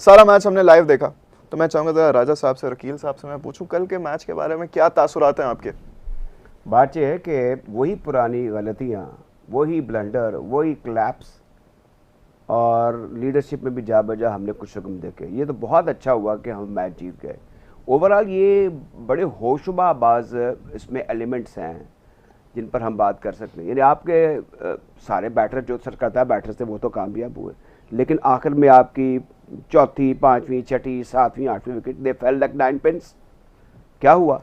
सारा मैच हमने लाइव देखा, तो मैं चाहूंगा जरा राजा साहब से, रकील साहब से मैं पूछूं कल के मैच के बारे में क्या तासुरात हैं आपके। बात यह है कि वही पुरानी गलतियाँ, वही ब्लंडर, वही क्लैप्स और लीडरशिप में भी जा बजा हमने कुछ रकम देखे। ये तो बहुत अच्छा हुआ कि हम मैच जीत गए। ओवरऑल ये बड़े होशबाज इसमें एलिमेंट्स हैं जिन पर हम बात कर सकते हैं। यानी आपके सारे बैटर जो सरकर्ता बैटर थे वो तो कामयाब हुए, लेकिन आखिर में आपकी चौथी, पाँचवीं, छठी, सातवीं, आठवीं विकेट दे फेल लाइक 9 पिन्स। क्या हुआ?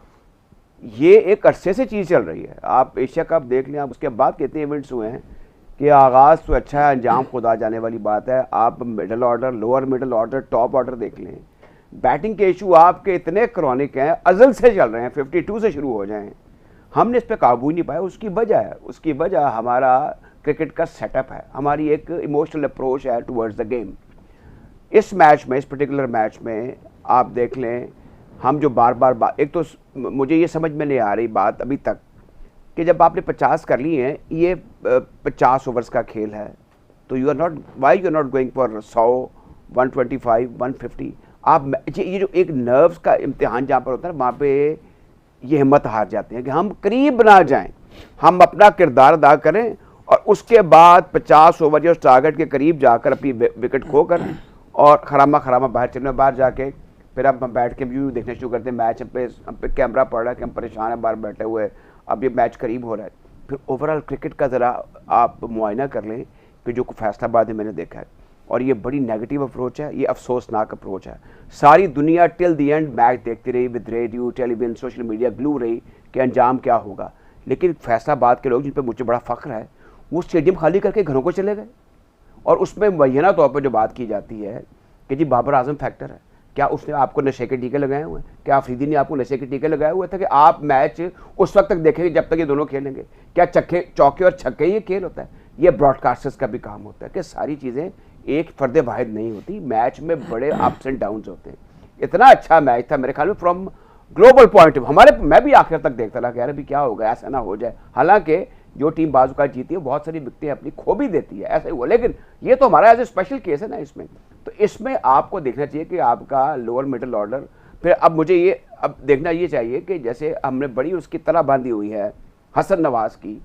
ये एक अरसे से चीज़ चल रही है। आप एशिया कप देख लें, आप उसके बाद कितने इवेंट्स हुए हैं कि आगाज़ तो अच्छा है, अंजाम खुदा जाने वाली बात है। आप middle order, lower middle order, top order देख लें, बैटिंग के इशू आपके इतने क्रॉनिक हैं, अजल से चल रहे हैं, 52 से शुरू हो जाएं, हमने इस पर काबू नहीं पाया। उसकी वजह हमारा क्रिकेट का सेटअप है, हमारी एक इमोशनल अप्रोच है टुवर्ड्स द गेम। इस मैच में, इस पर्टिकुलर मैच में आप देख लें, हम जो बार बार एक तो मुझे ये समझ में नहीं आ रही बात अभी तक कि जब आपने 50 कर लिए हैं, ये 50 ओवर्स का खेल है, तो you are not going for 100, 125, 150। आप ये जो एक नर्व्स का इम्तिहान जहाँ पर होता है, वहाँ पे ये हिम्मत हार जाते हैं कि हम करीब ना जाएं, हम अपना किरदार अदा करें और उसके बाद 50 ओवर या टारगेट के करीब जाकर अपनी विकेट खो कर और खरामा बाहर चलने, बाहर जाके फिर अब हम बैठ के व्यू देखना शुरू करते हैं। मैच हम पे कैमरा पड़ रहा है कि हम परेशान हैं बाहर बैठे हुए, अब ये मैच करीब हो रहा है। फिर ओवरऑल क्रिकेट का ज़रा आप मुआयना कर लें कि जो फैसलाबाद में मैंने देखा है, और ये बड़ी नेगेटिव अप्रोच है, ये अफसोसनाक अप्रोच है। सारी दुनिया टिल दी एंड मैच देखती रही, with radio, television, social media glue रही कि अंजाम क्या होगा, लेकिन फैसलाबाद के लोग जिन पर मुझे बड़ा फ़ख्र है, वो स्टेडियम खाली करके घरों को चले गए। और उसमें मुबैना तौर पर जो बात की जाती है कि जी बाबर आजम फैक्टर है, क्या उसने आपको नशे के टीके लगाए हुए हैं? क्या अफरीदी ने आपको नशे के टीके लगाए हुए थे कि आप मैच उस वक्त तक देखेंगे जब तक ये दोनों खेलेंगे? क्या चौके और छक्के ये खेल होता है? ये ब्रॉडकास्टर्स का भी काम होता है कि सारी चीज़ें एक फर्द वाहिद नहीं होती, मैच में बड़े अप्स एंड डाउन्स होते हैं। इतना अच्छा मैच था मेरे ख्याल में from global point of view. मैं भी आखिर तक देखता रहा कि यार अभी क्या होगा, ऐसा ना हो जाए। हालांकि जो टीम बाजू का जीती है, बहुत सारी विकेटें अपनी खो भी देती है, ऐसा ही हुआ। लेकिन ये तो हमारा एज ए स्पेशल केस है ना इसमें, तो इसमें आपको देखना चाहिए कि आपका लोअर मिडिल ऑर्डर, फिर अब मुझे ये अब देखना ये चाहिए कि जैसे हमने बड़ी उसकी तरह बांधी हुई है हसन नवाज की,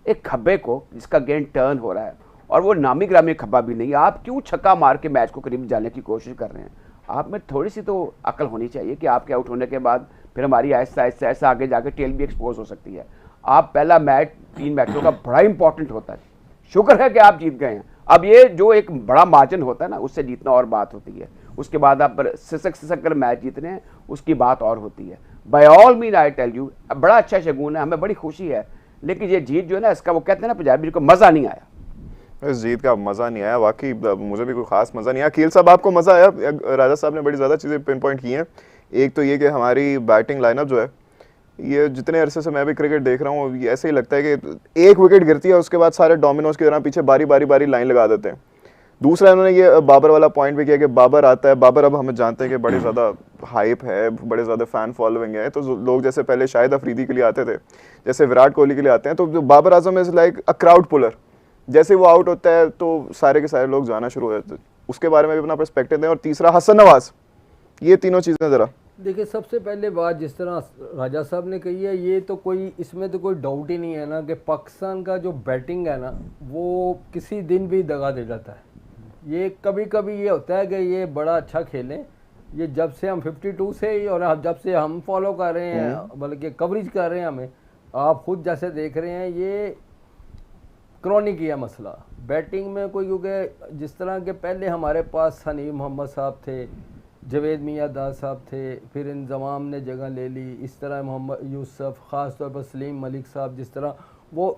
एक खब्बे को जिसका गेंद टर्न हो रहा है, और वो नामी ग्रामी खब्बा भी नहीं, आप क्यों छक्का मार के मैच को करीब जाने की कोशिश कर रहे हैं? आप में थोड़ी सी तो अकल होनी चाहिए कि आपके आउट होने के बाद फिर हमारी ऐसा ऐसा आगे जाके टेल भी एक्सपोज हो सकती है। आप पहला मैच 3 मैचों का बड़ा इंपॉर्टेंट होता है, शुक्र है कि आप जीत गए हैं। अब ये जो एक बड़ा मार्जिन होता है ना, उससे जीतना और बात होती है। उसके बाद आप सिसक कर मैच जीतने हैं, उसकी बात और होती है। By all mean I tell you, बड़ा अच्छा शगुन है, हमें बड़ी खुशी है, लेकिन ये जीत जो है ना, इसका वो कहते हैं ना पंजाबी को, मज़ा नहीं आया। इस जीत का मज़ा नहीं आया, वाकई मुझे भी कोई खास मज़ा नहीं आया। कील साहब आपको मज़ा आया? राजा साहब ने बड़ी ज़्यादा चीज़ें पिन पॉइंट की हैं। एक तो ये कि हमारी बैटिंग लाइनअप जो है, ये जितने अरसे से मैं भी क्रिकेट देख रहा हूँ, ये ऐसे ही लगता है कि एक विकेट गिरती है उसके बाद सारे डोमिनोज की तरह पीछे बारी लाइन लगा देते हैं। दूसरा इन्होंने ये बाबर वाला पॉइंट भी किया कि बाबर आता है, बाबर अब हमें जानते हैं कि बड़े ज़्यादा हाइप है, बड़े ज़्यादा फ़ैन फॉलोइंग है, तो लोग जैसे पहले शाहिद अफरीदी के लिए आते थे, जैसे विराट कोहली के लिए आते हैं, तो जो Babar Azam is like a crowd puller. जैसे वो आउट होता है तो सारे के सारे लोग जाना शुरू हो जाते हैं। उसके बारे में भी अपना पर्सपेक्टिव दें। और तीसरा हसन नवाज, ये तीनों चीज़ें ज़रा देखिए, सबसे पहले बात जिस तरह राजा साहब ने कही है, ये तो कोई इसमें तो कोई डाउट ही नहीं है ना कि पाकिस्तान का जो बैटिंग है ना, वो किसी दिन भी दगा दे जाता है। ये कभी कभी ये होता है कि ये बड़ा अच्छा खेलें, ये जब से हम 52 से ही और जब से हम फॉलो कर रहे हैं, बल्कि कवरेज कर रहे हैं, हमें आप खुद जैसे देख रहे हैं, ये क्रॉनिक है मसला बैटिंग में कोई। क्योंकि जिस तरह के पहले हमारे पास हनीफ मोहम्मद साहब थे, जवेद मियाँ दास साहब थे, फिर इंजमाम ने जगह ले ली, इस तरह मोहम्मद यूसुफ, ख़ास तौर पर सलीम मलिक साहब,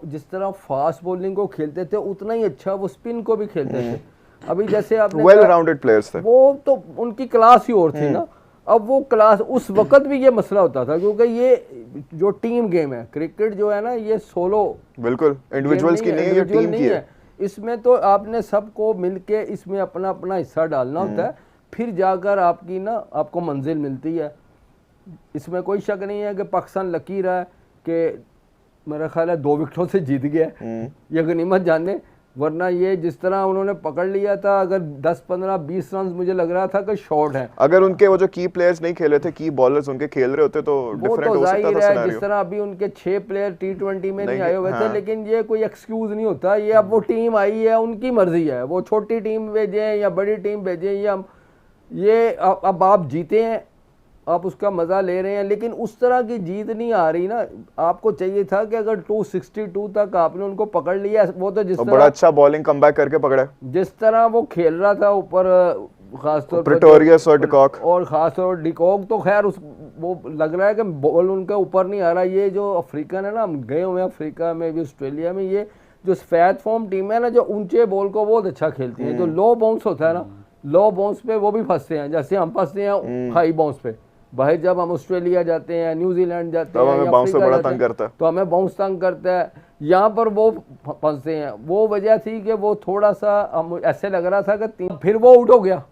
जिस तरह फास्ट बॉलिंग को खेलते थे, उतना ही अच्छा वो स्पिन को भी खेलते थे। अभी जैसे आपने वेल राउंडेड प्लेयर्स थे, वो तो उनकी क्लास ही और थी ना। अब वो क्लास उस वक्त भी ये मसला होता था, क्योंकि ये जो टीम गेम है, क्रिकेट जो है ना, ये सोलो, बिल्कुल इंडिविजुअल्स की नहीं है, ये टीम की है। इसमें तो आपने सबको मिलके इसमें अपना अपना हिस्सा डालना होता है, फिर जाकर आपकी ना आपको मंजिल मिलती है। इसमें कोई शक नहीं है कि पाकिस्तान लकीर है कि मेरा ख्याल है 2 विकेटों से जीत गया, ये गनीमत जाने वरना ये जिस तरह उन्होंने पकड़ लिया था, अगर 10, 15, 20 रन मुझे लग रहा था कि शॉर्ट है। अगर उनके वो जो की प्लेयर्स नहीं खेले थे, की बॉलर्स उनके खेल रहे होते तो वो डिफरेंट तो हो सकता जाहिर था है, सिनेरियो। जिस तरह अभी उनके 6 प्लेयर T20 में नहीं नहीं, आए हुए थे, हाँ। लेकिन ये कोई एक्सक्यूज नहीं होता। ये अब वो टीम आई है, उनकी मर्जी है, वो छोटी टीम भेजें या बड़ी टीम भेजें, या ये अब आप जीते हैं, आप उसका मज़ा ले रहे हैं, लेकिन उस तरह की जीत नहीं आ रही ना। आपको चाहिए था कि अगर 262 तक आपने उनको पकड़ लिया, वो तो जिस और तरह बड़ा अच्छा बॉलिंग कमबैक करके पकड़ा जिस तरह वो खेल रहा था ऊपर, खासतौर पर प्रेटोरियस और डिकॉक, और खासतौर डिकॉक तो खैर उस वो लग रहा है कि बॉल उनके ऊपर नहीं आ रहा। ये जो अफ्रीकन है ना, हम गए हुए हैं अफ्रीका में भी, ऑस्ट्रेलिया में, ये जो सफेद फॉर्म टीम है ना, जो ऊंचे बॉल को बहुत अच्छा खेलती है। जो लो बाउंस होता है ना, लो बाउंस पे वो भी फंसते हैं, जैसे हम फंसते हैं हाई बाउंस पे। भाई जब हम ऑस्ट्रेलिया जाते हैं, न्यूजीलैंड जाते हैं, हमें या बाउंस पे अफ्रीका बड़ा जाते तंग हैं, करता है। तो हमें बाउंस तंग करता है। यहाँ पर वो फंसते हैं। वो वजह थी कि वो थोड़ा सा ऐसे लग रहा था कि फिर वो आउट हो गया।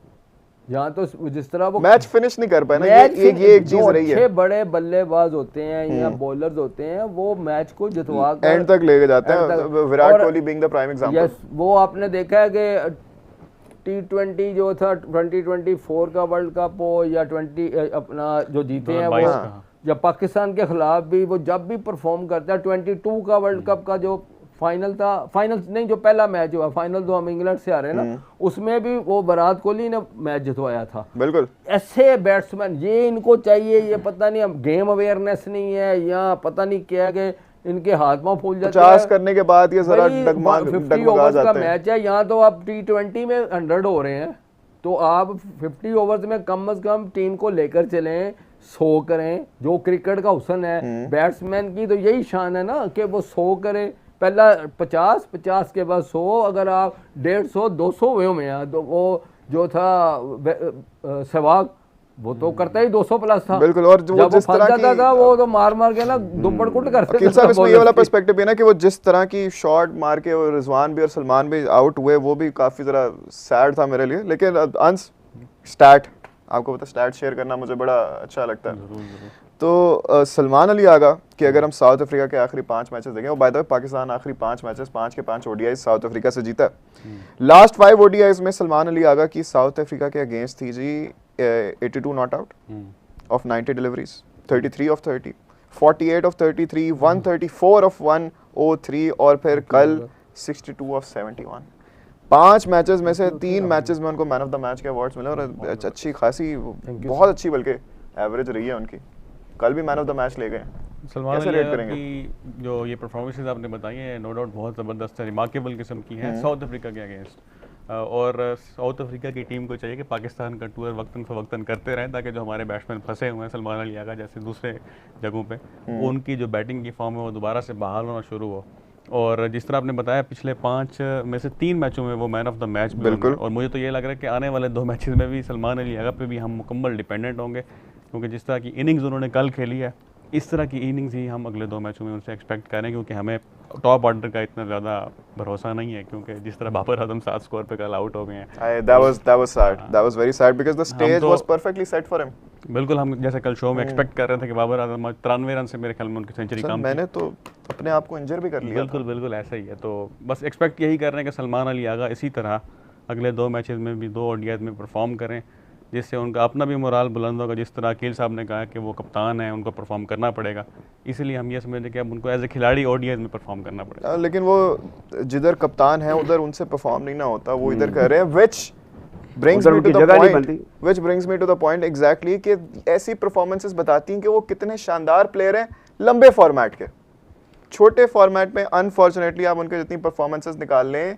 यहाँ तो जिस तरह वो मैच फिनिश नहीं कर पाए ना, मैच ये एक चीज जो रही है। अच्छे बड़े बल्लेबाज होते हैं या बॉलर्स होते हैं, वो मैच को जितवा कर एंड तक लेके जाते end हैं, तक। विराट और Kohli being the prime example. Yes, वो आपने देखा है कि T20 जो था 2024 का वर्ल्ड कप हो या 20 अपना जो जीते हैं वो, 2022 का। या पाकिस्तान के खिलाफ भी वो जब भी परफॉर्म करता है, 22 का वर्ल्ड कप का जो फाइनल था, फाइनल नहीं, जो पहला मैच हुआ, फाइनल तो हम इंग्लैंड से आ रहे हैं ना, उसमें भी वो विराट कोहली ने मैच जितवाया था। बिल्कुल। ऐसे बैट्समैन ये इनको चाहिए। ये पता नहीं, अब गेम अवेयरनेस नहीं है या पता नहीं क्या है कि इनके हाथ पांव फूल जाते 50 करने के बाद ये जरा भाई, डगमगा 50 ओवर्स का जाते हैं। मैच है। यहाँ तो आप T20 में 100 हो रहे हैं, तो आप 50 ओवर्स में कम से कम टीम को लेकर चलें, 100 करें। जो क्रिकेट का हुस्न है बैट्समैन की, तो यही शान है ना कि वो 100 करे। पहला 50 के बाद 100, अगर आप 150, 200 हुए में, तो वो जो था सहवाग, वो तो करता ही 200 प्लस था। बिल्कुल। और जो जब जिस वो फंस तरह जाता की था, वो तो मार मार के ना दुब्बड़ कुट करते अकील साहब, इसमें ये वाला पर्सपेक्टिव भी है ना कि वो जिस तरह की शॉट मार के और रिजवान भी और सलमान भी आउट हुए, वो भी काफी जरा सैड था मेरे लिए। लेकिन अंश, स्टैट, आपको पता, स्टैट शेयर करना मुझे बड़ा अच्छा लगता है। तो सलमान अली आगा कि अगर हम साउथ अफ्रीका के आखिरी 5 मैचेस देखें, और बाय द वे पाकिस्तान आखिरी 5 मैचेस 5 के 5 ODI साउथ अफ्रीका से जीता है। लास्ट 5 ODIs में सलमान अली आगा की साउथ अफ्रीका के अगेंस्ट थी जी 82 not out of 90 deliveries, 33 of 30, 48 of 33, 134 of 103, और फिर कल 62 ऑफ 71। 5 मैचेस में से 3 मैचेस में उनको मैन ऑफ द मैच के अवार्ड्स मिले, और अच्छी खासी, बहुत अच्छी बल्कि एवरेज रही है उनकी। कल भी मैन ऑफ द मैच ले गए। सलमान कैसे अली रेट करेंगे? की जो ये परफॉर्मेंसेस आपने बताई हैं, नो डाउट बहुत ज़बरदस्त है, रिमार्केबल किस्म की हैं साउथ अफ्रीका के अगेंस्ट। और साउथ अफ्रीका की टीम को चाहिए कि पाकिस्तान का टूर वक्तन फ़वक्तन करते रहें, ताकि जो हमारे बैट्समैन फंसे हुए हैं सलमान अली आगा जैसे दूसरे जगहों पे, उनकी जो बैटिंग की फॉर्म है वो दोबारा से बहाल होना शुरू हो। और जिस तरह आपने बताया, पिछले 5 में से 3 मैचों में वो मैन ऑफ द मैच भी बिल्कुल। होंगे। और मुझे तो ये लग रहा है कि आने वाले 2 मैचेस में भी सलमान अली आगा पे भी हम मुकम्मल डिपेंडेंट होंगे, क्योंकि जिस तरह की इनिंग्स उन्होंने कल खेली है, इस तरह की इनिंग्स ही हम अगले 2 मैचों में उनसे एक्सपेक्ट करें, क्योंकि हमें टॉप ऑर्डर का इतना ज़्यादा भरोसा नहीं है, क्योंकि जिस तरह बाबर आजम 7 स्कोर पे कल आउट हो गए हैं। That was sad. That was very sad because the stage तो- was perfectly set for him. बिल्कुल, हम जैसे कल शो में एक्सपेक्ट कर रहे थे कि बाबर आजम 93 रन से मेरे ख्याल में उनकी सेंचुरी सर, काम मैंने तो अपने आप को इंजर भी कर लिया था। बिल्कुल बिल्कुल ऐसा ही है। तो बस एक्सपेक्ट यही कर रहे हैं कि सलमान अली आगा इसी तरह अगले 2 मैचेस में भी 2 ODIs में परफॉर्म करें, जिससे उनका अपना भी मोराल बुलंद होगा। जिस तरह अकील साहब ने कहा कि वो कप्तान है, उनको परफॉर्म करना पड़ेगा, इसलिए हम ये समझते हैं कि अब उनको एज ए खिलाड़ी ODIs में परफॉर्म करना पड़ेगा। लेकिन वो जिधर कप्तान है उधर उनसे परफॉर्म नहीं ना होता, वो इधर कर रहे हैं, which brings उधर me to उनकी the जगह नहीं point, बनती। which brings me to the point exactly कि ऐसी परफॉर्मेंसेस बताती हैं कि वो कितने शानदार प्लेयर हैं लंबे फॉर्मेट के। छोटे फॉर्मेट में अनफॉर्चुनेटली आप उनके जितनी परफॉर्मेंसेस निकाल लें,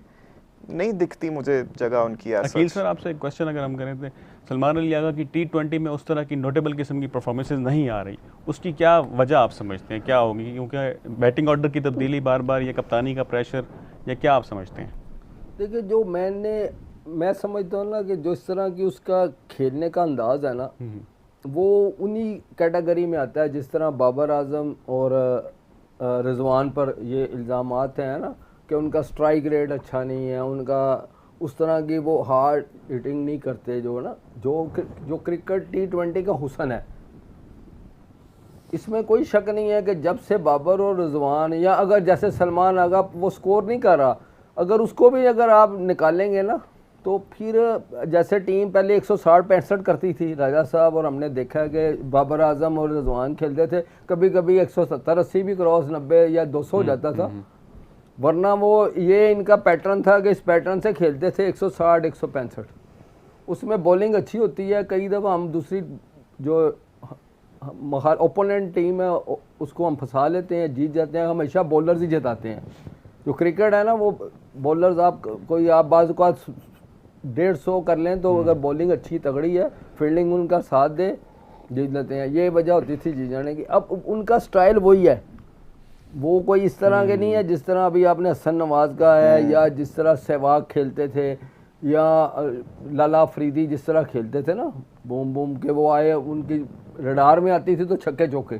नहीं दिखती मुझे जगह उनकी। अकील सर, आपसे एक क्वेश्चन अगर हम करें तो सलमान अली आगा की T20 में उस तरह की नोटेबल किस्म की परफॉर्मेंसेस नहीं आ रही, उसकी क्या वजह आप समझते हैं, क्या होगी? क्योंकि बैटिंग ऑर्डर की तब्दीली बार बार, या कप्तानी का प्रेशर, या क्या आप समझते हैं? देखिए, जो मैं समझता हूँ ना कि जो इस तरह की उसका खेलने का अंदाज है ना, वो उन्हीं कैटेगरी में आता है जिस तरह बाबर आजम और रिजवान पर ये इल्ज़ामात हैं ना कि उनका स्ट्राइक रेट अच्छा नहीं है, उनका उस तरह की वो हार्ड हिटिंग नहीं करते, जो ना जो क्रिकेट T20 का हुस्न है। इसमें कोई शक नहीं है कि जब से बाबर और रिजवान, या अगर जैसे सलमान आगा वो स्कोर नहीं कर रहा, अगर उसको भी अगर आप निकालेंगे ना तो फिर जैसे टीम पहले 160-65 करती थी राजा साहब, और हमने देखा है कि बाबर आजम और रिजवान खेलते थे, कभी कभी 170-80 भी क्रॉस 90 या 200 हो जाता था, वरना वो ये इनका पैटर्न था कि इस पैटर्न से खेलते थे 160-165। उसमें बॉलिंग अच्छी होती है, कई दफ़ा हम दूसरी जो ओपोनेंट टीम है उसको हम फंसा लेते हैं, जीत जाते हैं, हमेशा बॉलर्स ही जिताते हैं। जो क्रिकेट है ना वो बॉलर्स आप कोई आप बाज़ को 150 कर लें तो अगर बॉलिंग अच्छी तगड़ी है, फील्डिंग उनका साथ दे, जीत लेते हैं। ये वजह होती थी जीत जाने की। अब उनका स्टाइल वही है, वो कोई इस तरह के नहीं है जिस तरह अभी आपने हसन नवाज का है, या जिस तरह सहवाग खेलते थे, या लाला अफरीदी जिस तरह खेलते थे ना, बूम बूम के वो आए, उनकी रडार में आती थी तो छक्के चौके।